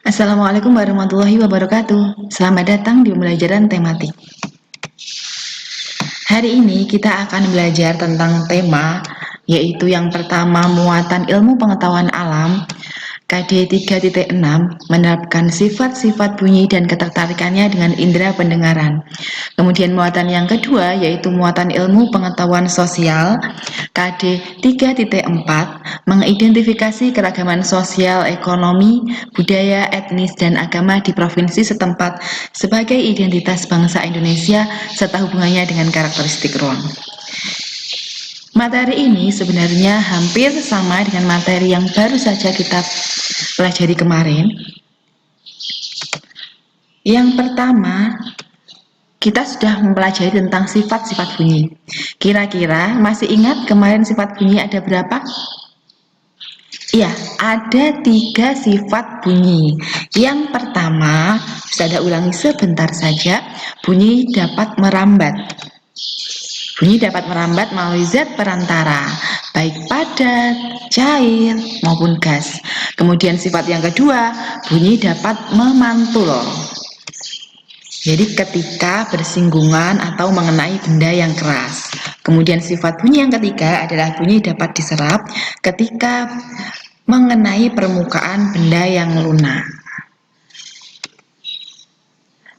Assalamualaikum warahmatullahi wabarakatuh. Selamat datang di pembelajaran tematik. Hari ini kita akan belajar tentang tema, yaitu yang pertama muatan ilmu pengetahuan alam, KD 3.6, menerapkan sifat-sifat bunyi dan ketertarikannya dengan indera pendengaran. Kemudian muatan yang kedua yaitu muatan ilmu pengetahuan sosial, KD 3.4, mengidentifikasi keragaman sosial, ekonomi, budaya, etnis, dan agama di provinsi setempat sebagai identitas bangsa Indonesia serta hubungannya dengan karakteristik ruang. Materi ini sebenarnya hampir sama dengan materi yang baru saja kita pelajari kemarin. Yang pertama, kita sudah mempelajari tentang sifat-sifat bunyi. Kira-kira masih ingat kemarin sifat bunyi ada berapa? Iya, ada 3 sifat bunyi. Yang pertama, bisa Anda ulangi sebentar saja, bunyi dapat merambat. Bunyi dapat merambat melalui zat perantara, baik padat, cair, maupun gas. Kemudian sifat yang kedua, bunyi dapat memantul. Jadi ketika bersinggungan atau mengenai benda yang keras. Kemudian sifat bunyi yang ketiga adalah bunyi dapat diserap ketika mengenai permukaan benda yang lunak.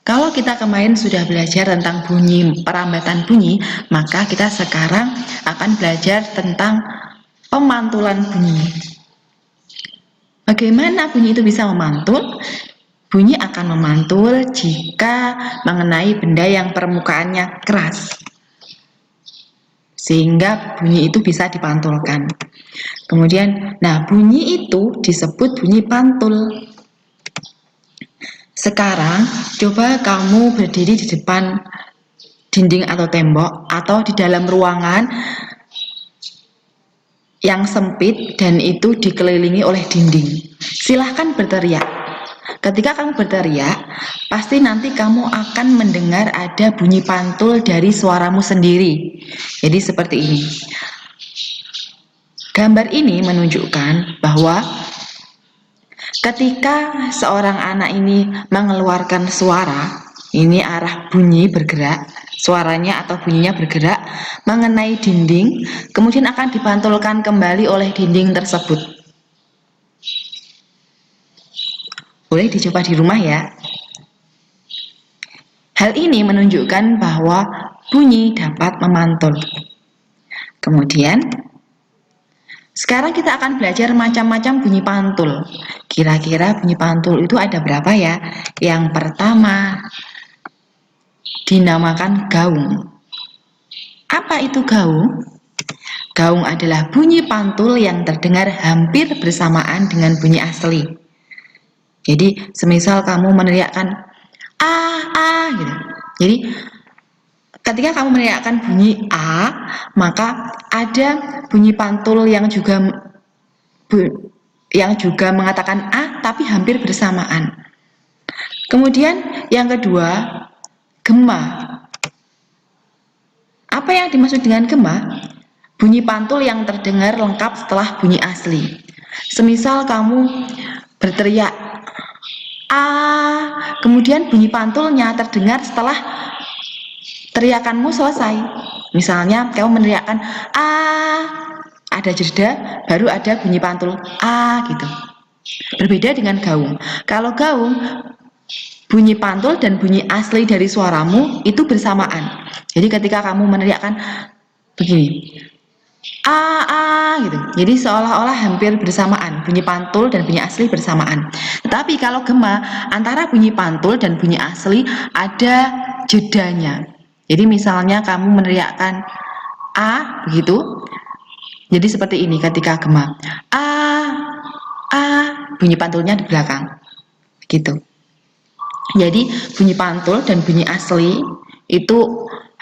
Kalau kita kemarin sudah belajar tentang bunyi, perambatan bunyi, maka kita sekarang akan belajar tentang pemantulan bunyi. Bagaimana bunyi itu bisa memantul? Bunyi akan memantul jika mengenai benda yang permukaannya keras, sehingga bunyi itu bisa dipantulkan. Kemudian, bunyi itu disebut bunyi pantul. Sekarang, coba kamu berdiri di depan dinding atau tembok, atau di dalam ruangan yang sempit dan itu dikelilingi oleh dinding. Silahkan berteriak. Ketika kamu berteriak, pasti nanti kamu akan mendengar ada bunyi pantul dari suaramu sendiri. Jadi seperti ini. Gambar ini menunjukkan bahwa ketika seorang anak ini mengeluarkan suara, ini arah bunyi bergerak, suaranya atau bunyinya bergerak mengenai dinding, kemudian akan dipantulkan kembali oleh dinding tersebut. Boleh dicoba di rumah ya. Hal ini menunjukkan bahwa bunyi dapat memantul. Kemudian, sekarang kita akan belajar macam-macam bunyi pantul. Kira-kira bunyi pantul itu ada berapa ya? Yang pertama, dinamakan gaung. Apa itu gaung? Gaung adalah bunyi pantul yang terdengar hampir bersamaan dengan bunyi asli. Jadi, semisal kamu meneriakkan gitu. Jadi, ketika kamu meneriakkan bunyi A, maka ada bunyi pantul yang juga mengatakan A tapi hampir bersamaan. Kemudian yang kedua, gema. Apa yang dimaksud dengan gema? Bunyi pantul yang terdengar lengkap setelah bunyi asli. Semisal kamu berteriak A, kemudian bunyi pantulnya terdengar setelah teriakanmu selesai. Misalnya kamu meneriakkan A, ada jeda, baru ada bunyi pantul A gitu. Berbeda dengan gaung. Kalau gaung, bunyi pantul dan bunyi asli dari suaramu itu bersamaan. Jadi ketika kamu meneriakkan begini, A gitu. Jadi seolah-olah hampir bersamaan, bunyi pantul dan bunyi asli bersamaan. Tetapi kalau gema, antara bunyi pantul dan bunyi asli ada jedanya. Jadi misalnya kamu meneriakkan A begitu. Jadi seperti ini ketika gema. A, bunyi pantulnya di belakang. Gitu. Jadi bunyi pantul dan bunyi asli itu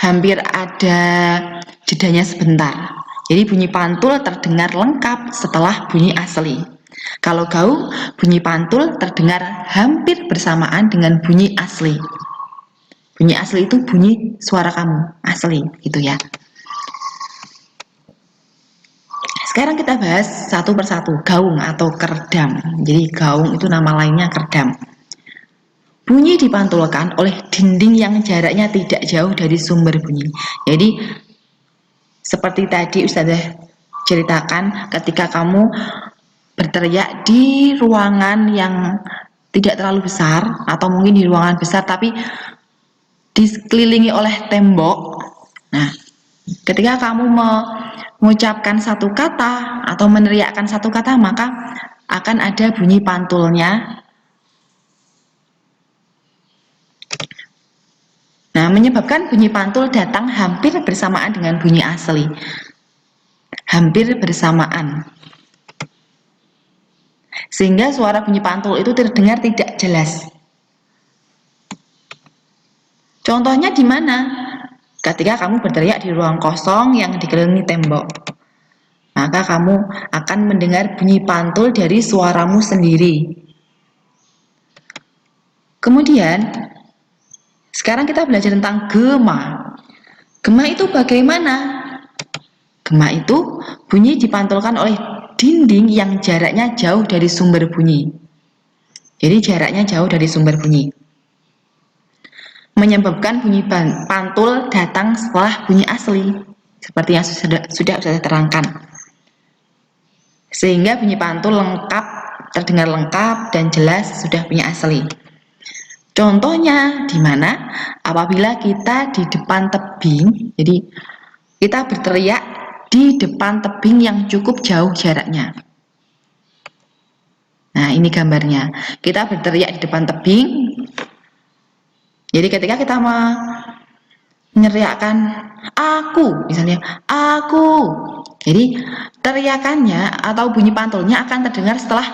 hampir ada jedanya sebentar. Jadi bunyi pantul terdengar lengkap setelah bunyi asli. Kalau gaung, bunyi pantul terdengar hampir bersamaan dengan bunyi asli. Bunyi asli itu bunyi suara kamu, asli gitu ya. Sekarang kita bahas satu persatu, gaung atau keredam. Jadi gaung itu nama lainnya keredam. Bunyi dipantulkan oleh dinding yang jaraknya tidak jauh dari sumber bunyi. Jadi seperti tadi Ustazah ceritakan, ketika kamu berteriak di ruangan yang tidak terlalu besar atau mungkin di ruangan besar tapi dikelilingi oleh tembok. Nah, ketika kamu mengucapkan satu kata atau meneriakkan satu kata, maka akan ada bunyi pantulnya. Nah, menyebabkan bunyi pantul datang hampir bersamaan dengan bunyi asli. Hampir bersamaan. Sehingga suara bunyi pantul itu terdengar tidak jelas. Contohnya di mana? Ketika kamu berteriak di ruang kosong yang dikelilingi tembok, maka kamu akan mendengar bunyi pantul dari suaramu sendiri. Kemudian, sekarang kita belajar tentang gema. Gema itu bagaimana? Gema itu bunyi dipantulkan oleh dinding yang jaraknya jauh dari sumber bunyi. Jadi jaraknya jauh dari sumber bunyi. Menyebabkan bunyi pantul datang setelah bunyi asli, seperti yang sudah saya terangkan. Sehingga bunyi pantul lengkap, terdengar lengkap dan jelas sudah bunyi asli. Contohnya di mana? Apabila kita di depan tebing, jadi kita berteriak di depan tebing yang cukup jauh jaraknya. Nah, ini gambarnya. Kita berteriak di depan tebing. Jadi ketika kita meneriakkan aku, misalnya aku. Jadi teriakannya atau bunyi pantulnya akan terdengar setelah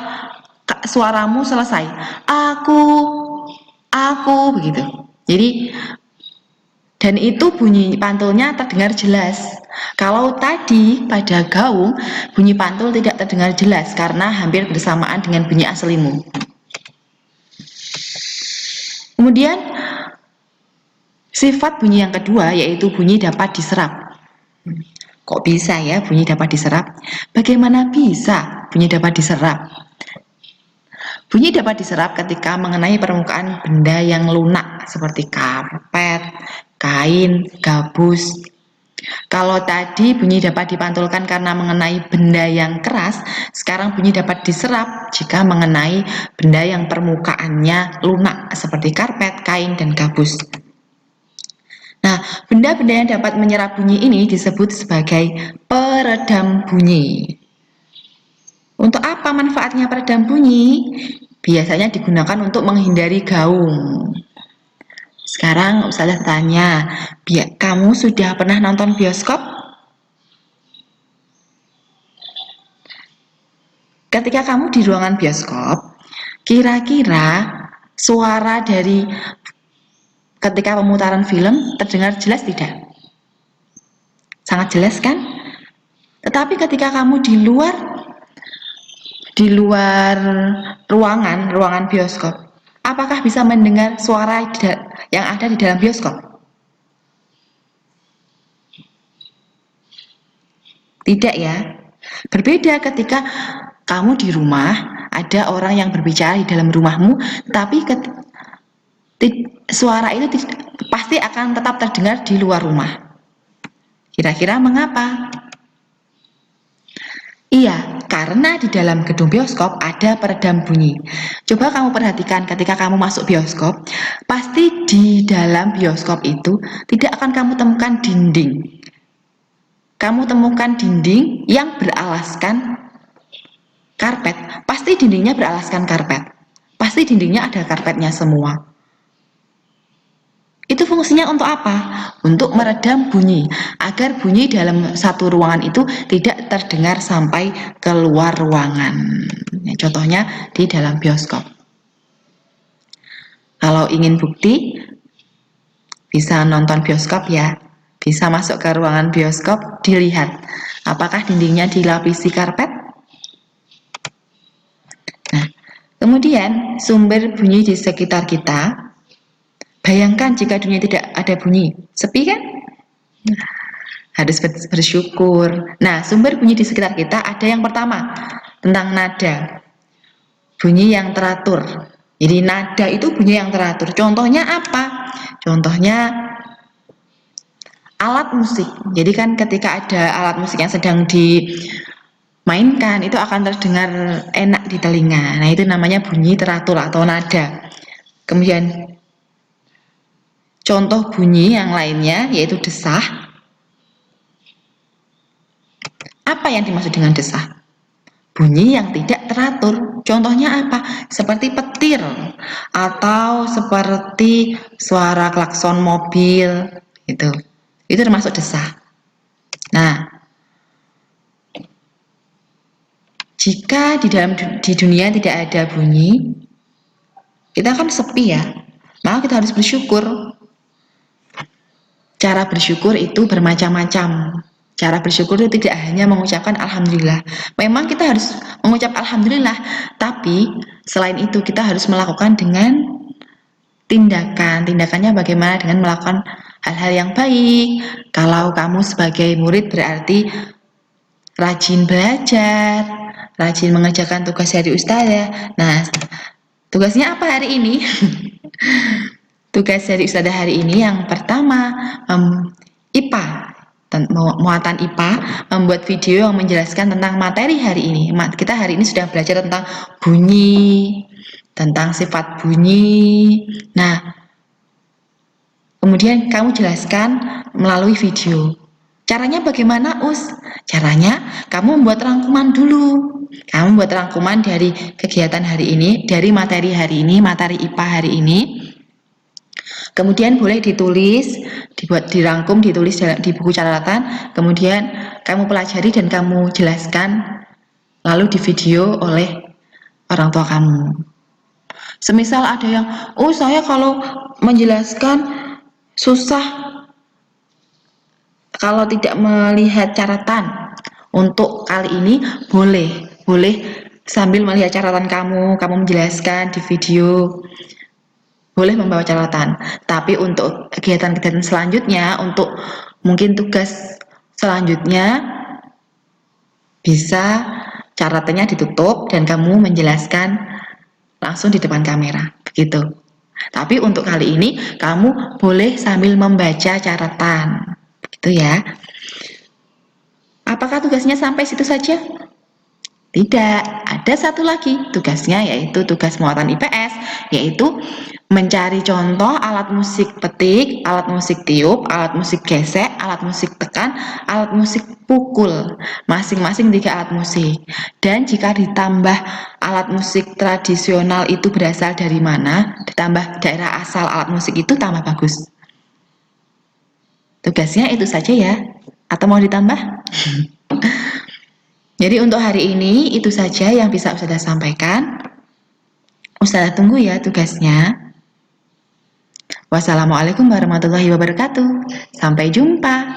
suaramu selesai. Aku begitu. Jadi dan itu bunyi pantulnya terdengar jelas. Kalau tadi pada gaung, bunyi pantul tidak terdengar jelas karena hampir bersamaan dengan bunyi aslimu. Kemudian sifat bunyi yang kedua yaitu bunyi dapat diserap. Kok bisa ya bunyi dapat diserap? Bagaimana bisa bunyi dapat diserap? Bunyi dapat diserap ketika mengenai permukaan benda yang lunak seperti karpet, kain, gabus. Kalau tadi bunyi dapat dipantulkan karena mengenai benda yang keras, sekarang bunyi dapat diserap jika mengenai benda yang permukaannya lunak seperti karpet, kain, dan gabus. Nah, benda-benda yang dapat menyerap bunyi ini disebut sebagai peredam bunyi. Untuk apa manfaatnya peredam bunyi? Biasanya digunakan untuk menghindari gaung. Sekarang Ustazah tanya, kamu sudah pernah nonton bioskop? Ketika kamu di ruangan bioskop, kira-kira suara dari ketika pemutaran film terdengar jelas tidak? Sangat jelas kan? Tetapi ketika kamu di luar ruangan bioskop, apakah bisa mendengar suara yang ada di dalam bioskop? Tidak ya. Berbeda ketika kamu di rumah, ada orang yang berbicara di dalam rumahmu, tapi suara itu pasti akan tetap terdengar di luar rumah. Kira-kira mengapa? Iya, karena di dalam gedung bioskop ada peredam bunyi. Coba kamu perhatikan ketika kamu masuk bioskop, pasti di dalam bioskop itu tidak akan kamu temukan dinding. Kamu temukan dinding yang beralaskan karpet. Pasti dindingnya beralaskan karpet. Pasti dindingnya ada karpetnya semua. Itu fungsinya untuk apa? Untuk meredam bunyi, agar bunyi dalam satu ruangan itu tidak terdengar sampai keluar ruangan. Ya, contohnya di dalam bioskop. Kalau ingin bukti, bisa nonton bioskop ya. Bisa masuk ke ruangan bioskop, dilihat apakah dindingnya dilapisi karpet. Nah, kemudian sumber bunyi di sekitar kita. Bayangkan jika dunia tidak ada bunyi, sepi kan? harus bersyukur. Nah, sumber bunyi di sekitar kita ada yang pertama, tentang nada. Bunyi yang teratur. Jadi nada itu bunyi yang teratur. Contohnya apa? Contohnya alat musik. Jadi kan ketika ada alat musik yang sedang dimainkan, itu akan terdengar enak di telinga. Nah, itu namanya bunyi teratur atau nada. Kemudian contoh bunyi yang lainnya yaitu desah. Apa yang dimaksud dengan desah? Bunyi yang tidak teratur. Contohnya apa? Seperti petir atau seperti suara klakson mobil gitu. Itu termasuk desah. Nah, jika di dunia tidak ada bunyi, kita kan sepi ya. Maka kita harus bersyukur. Cara bersyukur itu bermacam-macam. Cara bersyukur itu tidak hanya mengucapkan alhamdulillah. Memang kita harus mengucap alhamdulillah, tapi selain itu kita harus melakukan dengan tindakan. Tindakannya bagaimana? Dengan melakukan hal-hal yang baik. Kalau kamu sebagai murid berarti rajin belajar, rajin mengerjakan tugas dari ustazah. Nah, tugasnya apa hari ini? Tugas dari ustazah hari ini yang pertama, IPA. Muatan IPA, membuat video yang menjelaskan tentang materi hari ini. Kita hari ini sudah belajar tentang bunyi, tentang sifat bunyi. Nah, kemudian kamu jelaskan melalui video. Caranya bagaimana, Us? Caranya kamu membuat rangkuman dulu. Kamu buat rangkuman dari kegiatan hari ini, dari materi hari ini, materi IPA hari ini. Kemudian boleh ditulis, dibuat dirangkum, ditulis di buku catatan. Kemudian kamu pelajari dan kamu jelaskan, lalu di video oleh orang tua kamu. Semisal ada yang, oh saya kalau menjelaskan susah kalau tidak melihat catatan. Untuk kali ini boleh sambil melihat catatan kamu menjelaskan di video. Boleh membawa catatan, tapi untuk kegiatan-kegiatan selanjutnya, untuk mungkin tugas selanjutnya, bisa catatannya ditutup dan kamu menjelaskan langsung di depan kamera, begitu. Tapi untuk kali ini, kamu boleh sambil membaca catatan, begitu ya. Apakah tugasnya sampai situ saja? Tidak, ada satu lagi tugasnya, yaitu tugas muatan IPS, yaitu mencari contoh alat musik petik, alat musik tiup, alat musik gesek, alat musik tekan, alat musik pukul, masing-masing 3 alat musik. Dan jika ditambah alat musik tradisional itu berasal dari mana, ditambah daerah asal alat musik itu, tambah bagus. Tugasnya itu saja ya, atau mau ditambah? Jadi untuk hari ini itu saja yang bisa Ustazah sampaikan. Ustazah tunggu ya tugasnya. Wassalamualaikum warahmatullahi wabarakatuh. Sampai jumpa.